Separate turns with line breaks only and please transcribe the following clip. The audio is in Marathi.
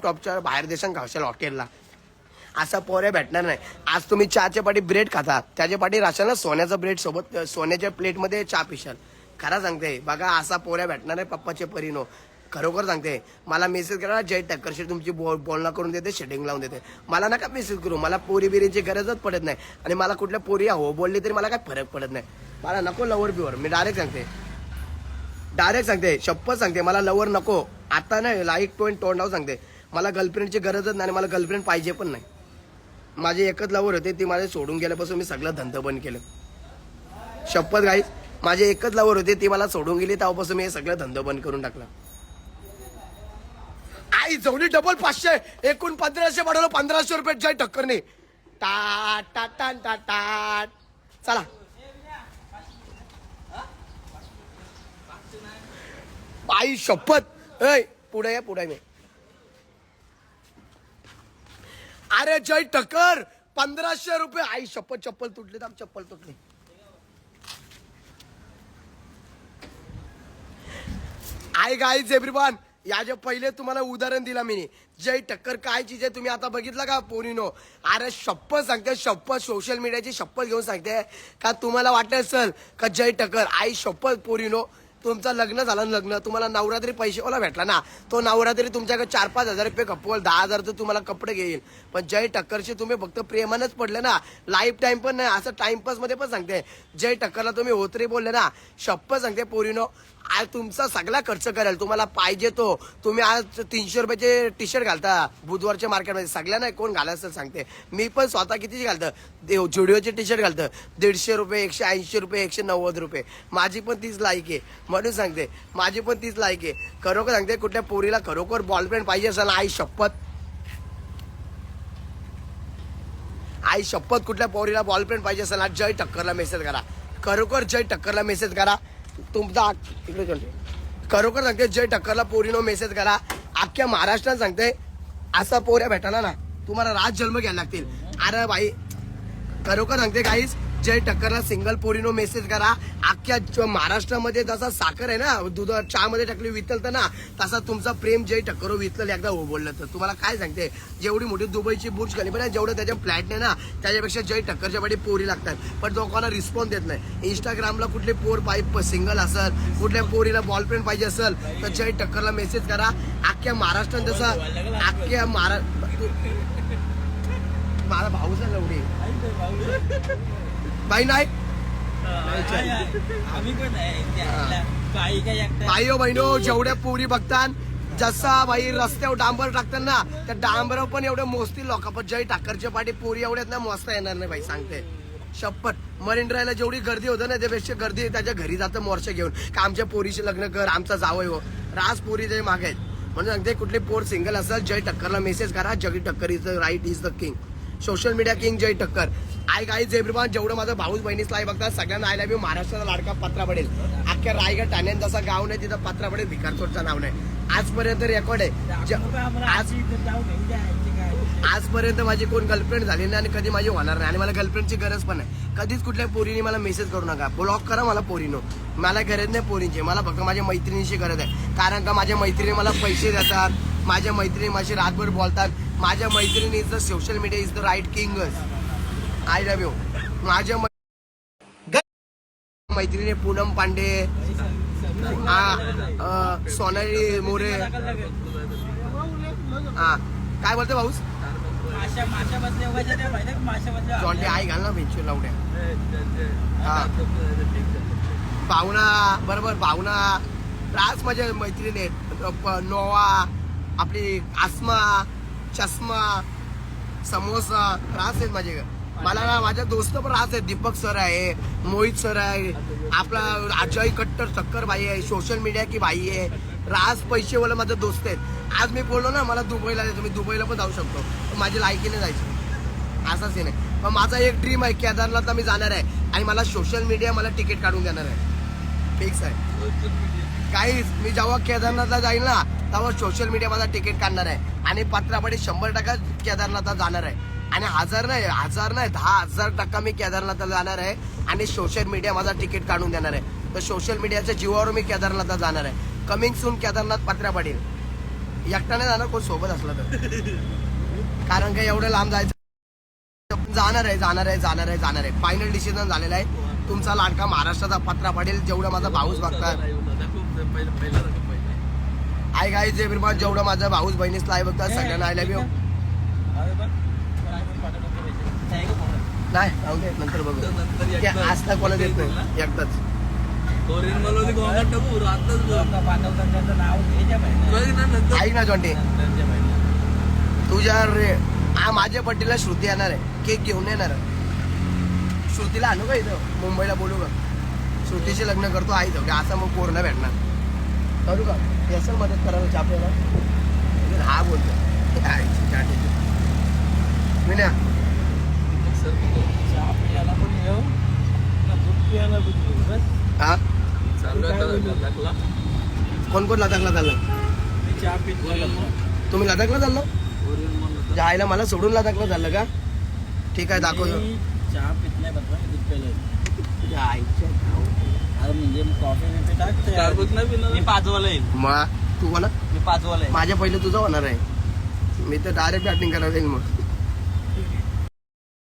टॉपच्या बाहेर देशात खावशाल हॉटेलला असा पोऱ्या भेटणार नाही. आज तुम्ही चहाच्या पाठी ब्रेड खाता, त्याच्या पाठी राशाल ना सोन्याचा ब्रेड सोबत सोन्याच्या प्लेटमध्ये चहा पिशाल. खरा सांगते बघा, असा पोऱ्या भेटणार आहे पप्पाचे परिनो. खरोखर सांगते. मला मेसेज करा, जय टक्करशी तुमची बोलणं करून देते, शेडिंग लावून देते. मला नका मेसेज करू, मला पोरी बिरीची गरजच पडत नाही. आणि मला कुठल्या पोरी हो बोलली तरी मला काय फरक पडत नाही. मला नको लवर बिवर. मी डायरेक्ट सांगते शपथ सांगते, मला लवर नको. आता नाही, लाईक तोंडावर सांगते, मला गर्लफ्रेंडची गरजच नाही. मला गर्लफ्रेंड पाहिजे पण नाही. माझे एकच लवर होते, ती माझे सोडून गेल्यापासून मी सगळं धंदा बंद केलं. शपथ गाईस, माझे एकच लवर होते, ती मला सोडून गेली, तेव्हापासून मी हे सगळं धंदा बंद करून टाकला. आई जवळी डबल 500 एकूण 1500 वाढवलं 1500 रुपये जय टक्करने. टाट टाट टाट टाट टाट. चला आई शपथ. ऐ पुढे या, पुढे मी. अरे जय टक्कर 1500 रुपये. आई शपथ, चप्पल तुटली तर चप्पल तुटली. आई गाईज एव्हरीवन, याच्या पहिले तुम्हाला उदाहरण दिला मी. जय टक्कर काय चीज आहे तुम्ही आता बघितलं का पोरीनो. अरे शपथ सांगते, शपथ सोशल मीडियाची शपथ घेऊन सांगते का तुम्हाला वाटत असेल का जय टक्कर. आई शपथ पोरीनो, तुमचं लग्न झालं, लग्न तुम्हाला नवरात्री पैसेवाला भेटला ना, तो नवरात्री तुमच्याकडे 4-5 हजार रुपये खपवल, 10,000 तर तुम्हाला कपडे घेईल. पण जय टक्करशी तुम्ही फक्त प्रेमानच पडले ना, लाईफ टाइम पण नाही. असं टाइमपास मध्ये पण सांगते, जय टक्करला तुम्ही होतरी बोलले ना, शपथ सांगते पोरीनो, आज तुमचा सगळा खर्च करेल. तुम्हाला पाहिजे तो तुम्ही आज 300 रुपयाचे टी शर्ट घालता बुधवारच्या मार्केटमध्ये. सगळ्या नाही कोण घालायचं सांगते. मी पण स्वतः कितीची घालतं, जुडिओचे टी शर्ट घालतं 150 रुपये, 180 रुपये, 190 रुपये. माझी पण तीच लाईक आहे. म्हणून सांगते माझी पण तीच लाईक आहे. खरोखर सांगते, कुठल्या पोरीला खरोखर बॉलफ्रेंड पाहिजे असेल, आई शपथ कुठल्या पोरीला बॉलफ्रेंड पाहिजे असेल ना, जय टक्करला मेसेज करा. खरोखर जय टक्करला मेसेज करा. तुमचा इकडे खरोखर सांगते, जय टक्करला पोरीनो मेसेज करा. अख्ख्या महाराष्ट्रात सांगते, असा पोऱ्या भेटायला ना तुम्हाला राज जन्म घ्यायला लागतील. अरे भाई खरोखर सांगते गाईस, जय टक्करला सिंगल पोरीनो मेसेज करा. अख्ख्या महाराष्ट्रामध्ये जसा साखर आहे ना दूध चहा मध्ये टाकली वितलतं ना, तसा तुमचा प्रेम जय टक्कर वितल एकदा हो बोललं तर. तुम्हाला काय सांगते, जेवढी मोठी दुबईची बुर्ज खलिफा ना, जेवढं त्याच्या फ्लॅट नाही ना, त्याच्यापेक्षा जय टक्करच्या पाठी पोरी लागतात. पण तो कोणाला रिस्पॉन्स देत नाही. इंस्टाग्रामला कुठले पोर पाईप सिंगल असेल, कुठल्या पोरीला बॉलफ्रेंड पाहिजे असेल तर जय टक्करला मेसेज करा. अख्ख्या महाराष्ट्रात जसं अख्ख्या माझा भाऊच आहे लवडी बाई नाही बाई हो बहिणो, जेवढ्या पोरी बघतात, जसा बाई रस्त्यावर डांबर टाकतात ना, त्या डांबरावर पण एवढे मोजतील लोक. पण जय ठाकरच्या पाठी पोरी एवढ्यात ना मोजता येणार नाही बाई, सांगते शपथ. मरीन ड्रायव्हला जेवढी गर्दी होतं ना, त्यापेक्षा गर्दी त्याच्या घरी जातं मोर्चा घेऊन का आमच्या पोरीशी लग्न कर, आमचा जावई हो. राज पोरी जे मागे आहेत. म्हणून सांगते, कुठली पोर सिंगल असेल जय टक्करला मेसेज करा. Jay Takkar is the right, is the king, social media king Jay Takkar. Hi guys everyone, जेवढं माझं भाऊच बहिणीच लाईव्ह बघतात सगळ्यांना आय लव्ह यू. महाराष्ट्राचा लाडका पत्रा पडेल. अख्ख्या रायगड ठाण्यात जसा गाव नाही तिथं पत्रा पडेल, भिकारचोटचं नाव नाही. आजपर्यंत रेकॉर्ड आहे. आजपर्यंत माझी कोण गर्लफ्रेंड झाली नाही आणि कधी माझी होणार नाही. आणि मला गर्लफ्रेंडची गरज पण नाही. कधीच कुठल्या पोरीने मला मेसेज करू नका, ब्लॉक करा मला पोरीनो. मला गरज नाही पोरींची, मला फक्त माझ्या मैत्रिणीची गरज आहे. कारण का माझ्या मैत्रिणी मला पैसे देतात, माझ्या मैत्रिणी माझी रातभर बोलतात. माझ्या मैत्रिणी is the social media is the right king. I love you. माझ्या मैत्रिणी पूनम पांडे, सोनाली मोरे. हा काय बोलतो भाऊस, जॉन्टी आई घाल ना बेंचूर लावड्या. हा भावना, बरोबर भावना. राज माझ्या मैत्रिणी आहेत. नोवा, आपली आसमा, चष्मा, समोसा, रास आहेत माझे. मला ना माझ्या दोस्त पण रास आहेत. दीपक सर आहे, मोहित सर आहे, आपला अजय कट्टर सक्कर भाई आहे, सोशल मीडिया की भाई आहे. राज पैसेवाला माझे दोस्त आहेत. आज मी बोललो ना मला दुबईला जायचं, मी दुबईला पण जाऊ शकतो, पण माझी लायकीने जायची असाच हे नाही. पण माझा एक ड्रीम आहे, केदारनाथला मी जाणार आहे आणि मला सोशल मीडिया मला तिकीट काढून देणार आहे. फिक्स आहे काहीच. मी जेव्हा केदारनाथला जाईल ना तेव्हा सोशल मीडिया माझा तिकीट काढणार आहे आणि पत्रापाठी 100% केदारनाथला जाणार आहे. आणि 1000 नाही 10,000% मी केदारनाथला जाणार आहे आणि सोशल मीडिया माझा तिकीट काढून देणार आहे. तर सोशल मीडियाच्या जीवावर मी केदारनाथला जाणार आहे. कमिंग सून केदारनाथ पत्रा पडेल. एकटा नाही जाणार, कोण सोबत असलं तर. कारण का एवढं लांब जायचं. जाणार आहे. फायनल डिसिजन झालेला आहे. तुमचा लाडका महाराष्ट्राचा पत्रा पडेल जेवढं माझा भाऊच बघतात. आय गाईज जे बिरमान जेवढं माझा भाऊच बहिणीच लाईव्ह बघतात सगळ्यांना आय लव्ह यू. नाही राहू दे, नंतर बघू. ते आज तर कोणा देत नाही, एकदाच. ऐक ना जॉन्टी, तुझ्या माझ्या बड्डेला श्रुती येणार आहे, केक घेऊन येणार आहे. श्रुतीला आणू का इथं मुंबईला, बोलू का श्रुतीशी लग्न करतो आई जाऊ असं मग पूर्ण भेटणार. करू का असं मदत करायला चापल्याला. हा बोलतो विनया हा कोण कोण लदाखला चाललं? तुम्ही लदाखला चाललो? जायला मला सोडून लदाखला चाललं का? ठीक आहे दाखवतो.
चहा पित नाही बघा, दूध पेलं. म्हणजे कॉफी मी 5 वाला आहे.
मग तू कोणा?
मी 5 वाला आहे.
माझ्या पहिले तुझं होणार आहे. मी तर डायरेक्ट बॅटिंग करायला जाईल मग.